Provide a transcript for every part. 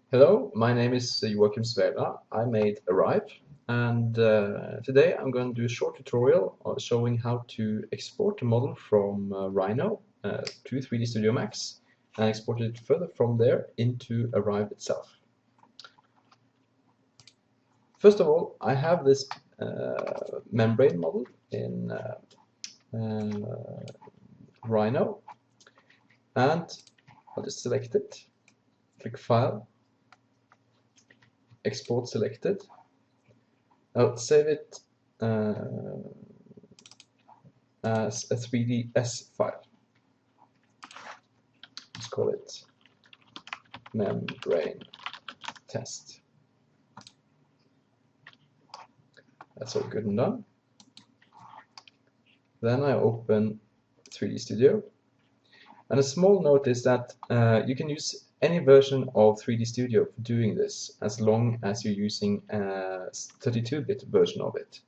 Hello, my name is Joachim Svela. I made Arive, and today I'm going to do a short tutorial showing how to export a model from Rhino to 3D Studio Max and export it further from there into Arive itself. First of all, I have this membrane model in Rhino, and I'll just select it, click File, Export selected. I'll save it as a 3ds file. Let's call it membrane test. That's all good and done. Then I open 3D Studio. And a small note is that you can use any version of 3D Studio for doing this, as long as you're using a 32-bit version of it.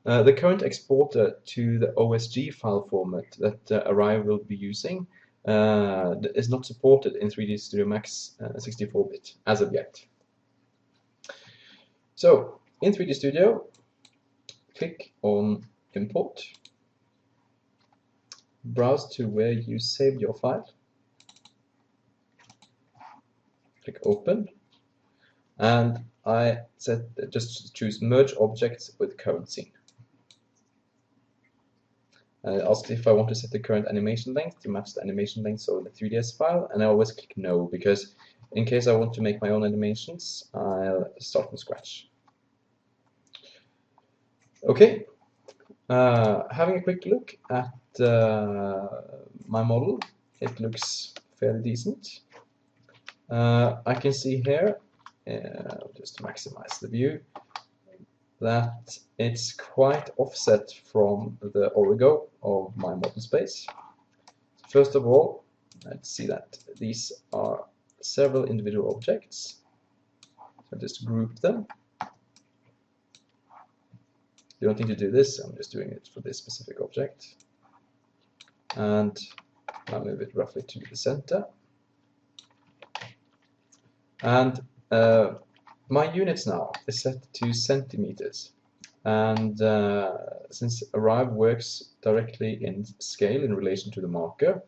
The current exporter to the OSG file format that Arive will be using is not supported in 3D Studio Max 64-bit as of yet. So, in 3D Studio, click on Import, browse to where you saved your file, click Open, and I just choose Merge Objects with Current Scene. Asked if I want to set the current animation length to match the animation length of the 3ds file, and I always click No, because in case I want to make my own animations, I'll start from scratch. Okay, having a quick look at my model, it looks fairly decent. I can see here, just to maximize the view, that it's quite offset from the origo of my model space. First of all, let's see that these are several individual objects. So just group them. You don't need to do this, I'm just doing it for this specific object. And I'll move it roughly to the center. And my units now is set to centimeters. And since Arive works directly in scale in relation to the marker,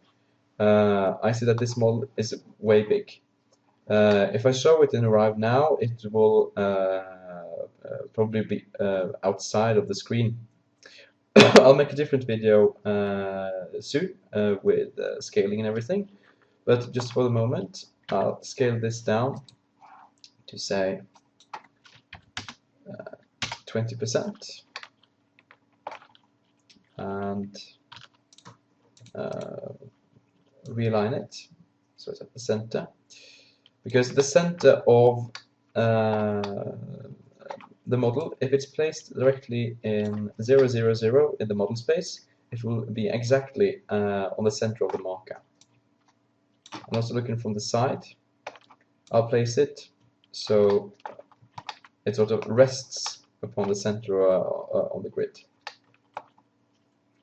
I see that this model is way big. If I show it in Arive now, it will probably be outside of the screen. I'll make a different video soon with scaling and everything, but just for the moment, I'll scale this down to say 20% and realign it so it's at the center, because the center of the model, if it's placed directly in 0, 0, 0 in the model space, it will be exactly on the center of the marker. I'm also looking from the side. I'll place it so it sort of rests upon the center on the grid.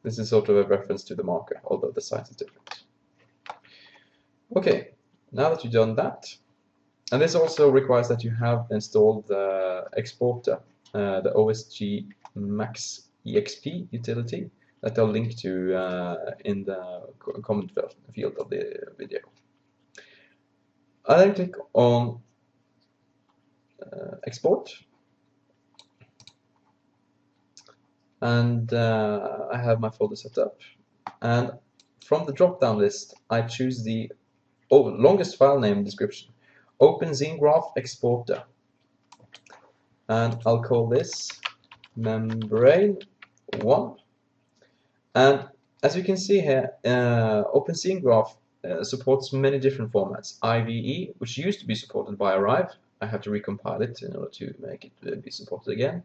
This is sort of a reference to the marker, although the size is different. Okay, now that you've done that, and this also requires that you have installed the exporter, the OSG Max EXP utility that I'll link to in the comment field of the video. I then click on Export, and I have my folder set up, and from the drop-down list I choose the longest file name description, OpenZineGraph Exporter, and I'll call this membrane1. And as you can see here, OpenZineGraph supports many different formats. IVE, which used to be supported by Arive, I have to recompile it in order to make it be supported again,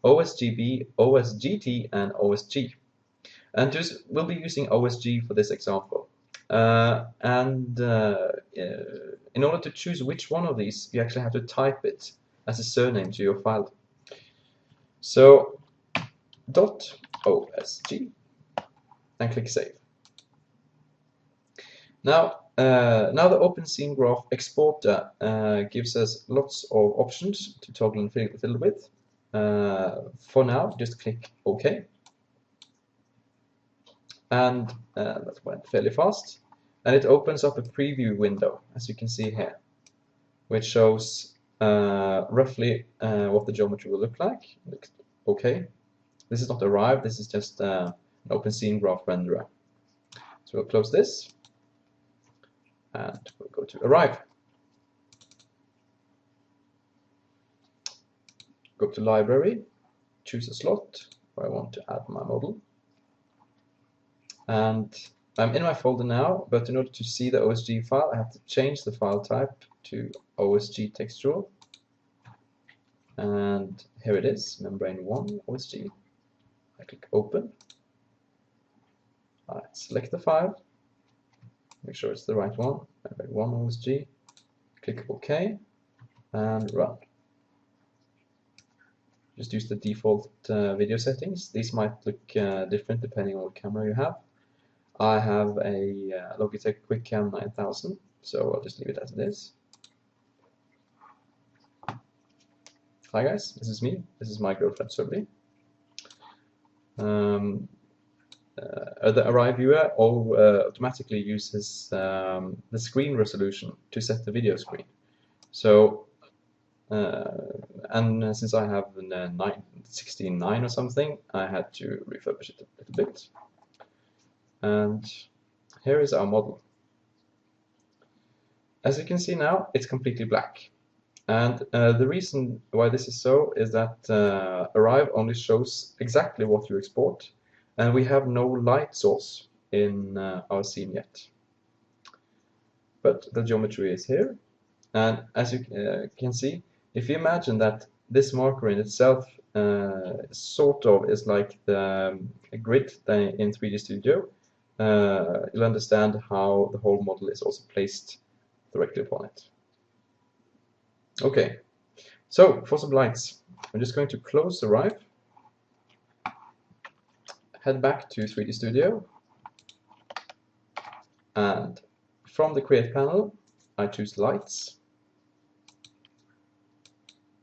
OSGB, OSGT, and OSG. And we'll be using OSG for this example. In order to choose which one of these, you actually have to type it as a surname to your file. So .osg, and click Save. Now, Now the Open Scene Graph exporter gives us lots of options to toggle and fiddle with. For now, just click OK. And that went fairly fast. And it opens up a preview window, as you can see here, which shows roughly what the geometry will look like. Okay. This is not Arive, this is just an Open Scene Graph renderer. So we'll close this. And we'll go to Arive. Go to Library, choose a slot where I want to add my model. And I'm in my folder now, but in order to see the OSG file, I have to change the file type to OSG textual. And here it is, membrane1 OSG. I click Open. I select the file. Make sure it's the right one, membrane1 OSG. Click OK and run. Just use the default video settings. These might look different depending on what camera you have. I have a Logitech QuickCam 9000, so I'll just leave it as it is. Hi guys, this is me. This is my girlfriend Sully. The Arive viewer automatically uses the screen resolution to set the video screen. So, and since I have a 16:9 or something, I had to refurbish it a little bit. And here is our model. As you can see now, it's completely black. And the reason why this is so is that Arive only shows exactly what you export, and we have no light source in our scene yet. But the geometry is here, and as you can see, if you imagine that this marker in itself sort of is like the grid in 3D Studio, you'll understand how the whole model is also placed directly upon it. Okay, so for some lights, I'm just going to close Arive, head back to 3D Studio, and from the Create panel, I choose Lights,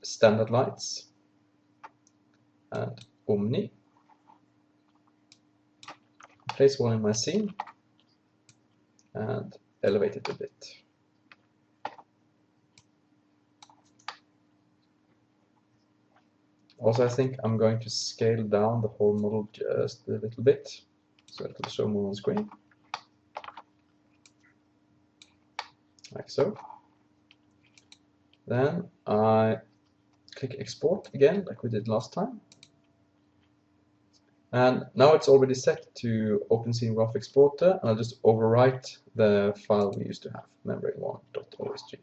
Standard Lights, and Omni. Place one in my scene, and elevate it a bit. Also, I think I'm going to scale down the whole model just a little bit, so it will show more on screen. Like so. Then I click Export again, like we did last time. And now it's already set to Open Scene Graph Exporter, and I'll just overwrite the file we used to have, membrane1.osg.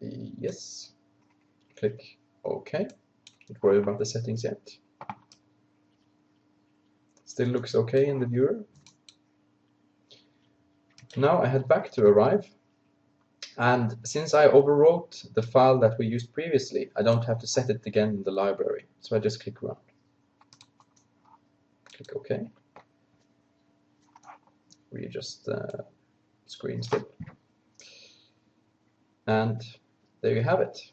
Yes. Click OK. Don't worry about the settings yet. Still looks okay in the viewer. Now I head back to Arive, and since I overwrote the file that we used previously, I don't have to set it again in the library. So I just click Run. Click OK. Readjust the screen still. And there you have it.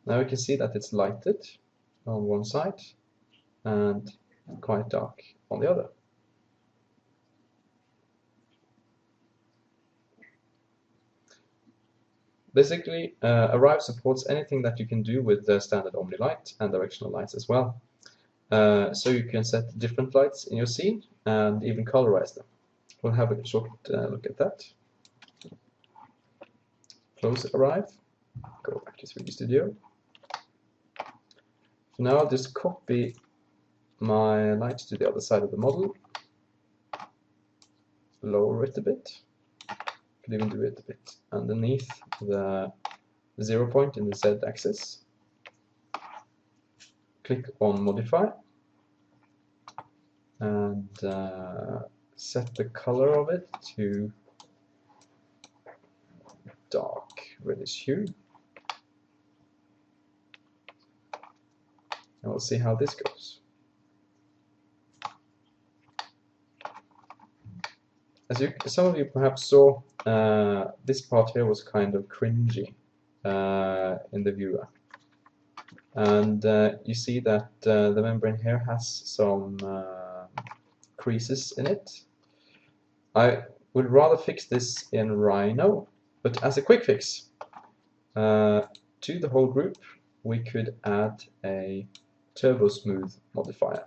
Now we can see that it's lighted on one side and quite dark on the other. Basically, Arive supports anything that you can do with the standard Omni light and directional lights as well. So you can set different lights in your scene and even colorize them. We'll have a short look at that. Close Arive, go back to 3D Studio. So now I'll just copy my light to the other side of the model, lower it a bit, could even do it a bit underneath the 0 point in the Z axis. Click on Modify and set the color of it to dark reddish hue. And we'll see how this goes. As some of you perhaps saw, this part here was kind of cringy in the viewer. And you see that the membrane here has some creases in it. I would rather fix this in Rhino, but as a quick fix to the whole group, we could add a turbo smooth modifier.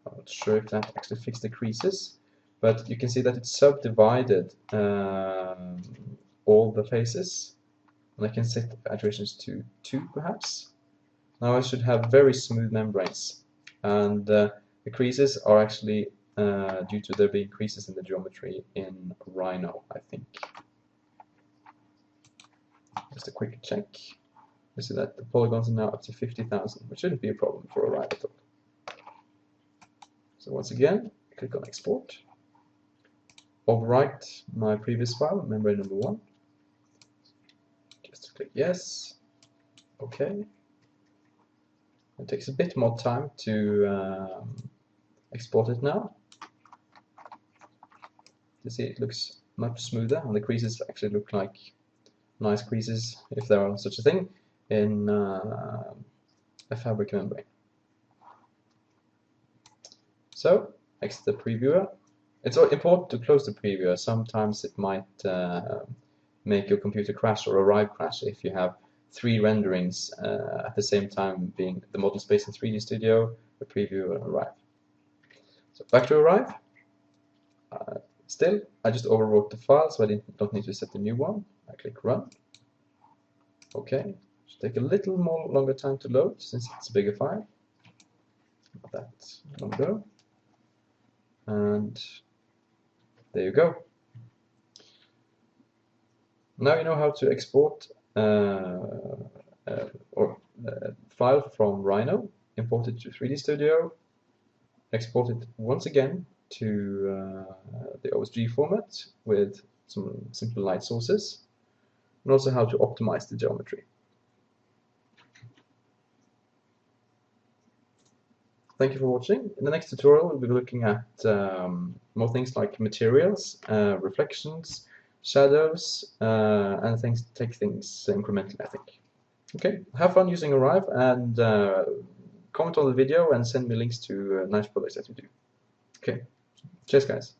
I'm not sure if that actually fixed the creases, but you can see that it's subdivided all the faces, and I can set the iterations to 2 perhaps. Now I should have very smooth membranes, and the creases are actually due to there being creases in the geometry in Rhino, I think. Just a quick check. You see that the polygons are now up to 50,000, which shouldn't be a problem for Arive at all. So once again, click on Export. Overwrite my previous file, membrane number 1. Just click Yes. OK. It takes a bit more time to export it now. You see it looks much smoother, and the creases actually look like nice creases, if there are such a thing, in a fabric membrane. So, exit the previewer. It's important to close the previewer. Sometimes it might make your computer crash or Arive crash if you have 3 renderings at the same time, being the model space in 3D Studio, the preview, and Arive. So back to Arive. Still, I just overwrote the file, so I don't need to set a new one. I click Run. OK. Should take a little more longer time to load since it's a bigger file. Not that long ago. And there you go. Now you know how to export file from Rhino, import it to 3D Studio, export it once again to the OSG format with some simple light sources, and also how to optimize the geometry. Thank you for watching. In the next tutorial, we'll be looking at more things like materials, reflections, shadows, and take things incrementally, I think. Okay, have fun using Arive, and comment on the video and send me links to nice projects that you do. Okay, cheers guys.